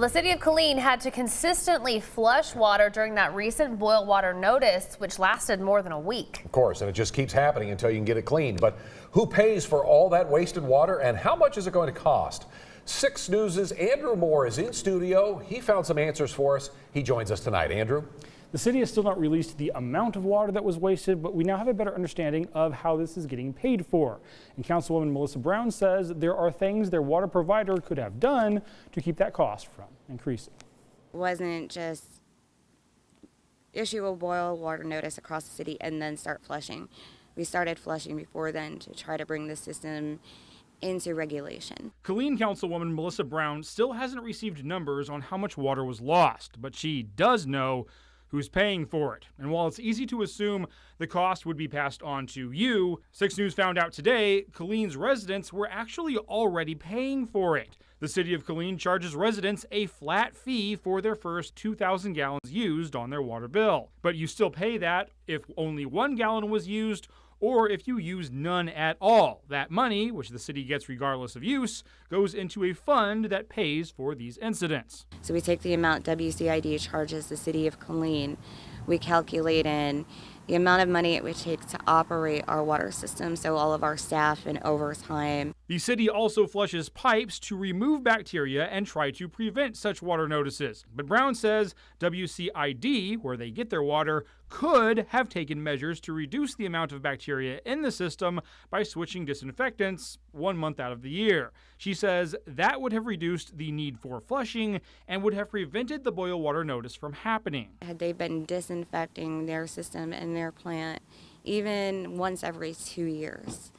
The City of Killeen had to consistently flush water during that recent boil water notice, which lasted more than a week. Of course, and it just keeps happening until you can get it cleaned. But who pays for all that wasted water, and how much is it going to cost? 6 News's Andrew Moore is in studio. He found some answers for us. He joins us tonight. Andrew? The city has still not released the amount of water that was wasted, but we now have a better understanding of how this is getting paid for. And Councilwoman Melissa Brown says there are things their water provider could have done to keep that cost from increasing. It wasn't just issue a boil water notice across the city and then start flushing. We started flushing before then to try to bring the system into regulation. Killeen Councilwoman Melissa Brown still hasn't received numbers on how much water was lost, but she does know who's paying for it. And while it's easy to assume the cost would be passed on to you, 6 News found out today Killeen's residents were actually already paying for it. The City of Killeen charges residents a flat fee for their first 2,000 gallons used on their water bill. But you still pay that if only 1 gallon was used or if you use none at all. That money, which the city gets regardless of use, goes into a fund that pays for these incidents. So we take the amount WCID charges the City of Killeen, we calculate in the amount of money it would take to operate our water system, so all of our staff and overtime. The city also flushes pipes to remove bacteria and try to prevent such water notices. But Brown says WCID, where they get their water, could have taken measures to reduce the amount of bacteria in the system by switching disinfectants 1 month out of the year. She says that would have reduced the need for flushing and would have prevented the boil water notice from happening. Had they been disinfecting their system and their plant even once every 2 years,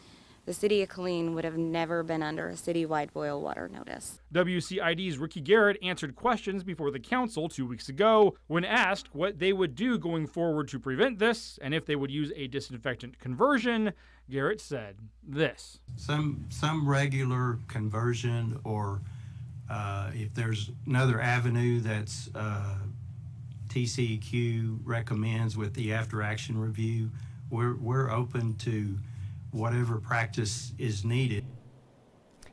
the City of Killeen would have never been under a citywide boil water notice. WCID's Ricky Garrett answered questions before the council 2 weeks ago. When asked what they would do going forward to prevent this and if they would use a disinfectant conversion, Garrett said this. Some regular conversion, or if there's another avenue that's TCEQ recommends with the after action review, we're open to whatever practice is needed.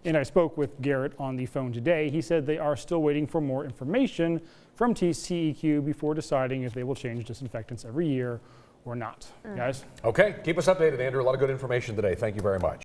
And I spoke with Garrett on the phone today. He said they are still waiting for more information from TCEQ before deciding if they will change disinfectants every year or not. Guys? Okay, keep us updated, Andrew. A lot of good information today. Thank you very much.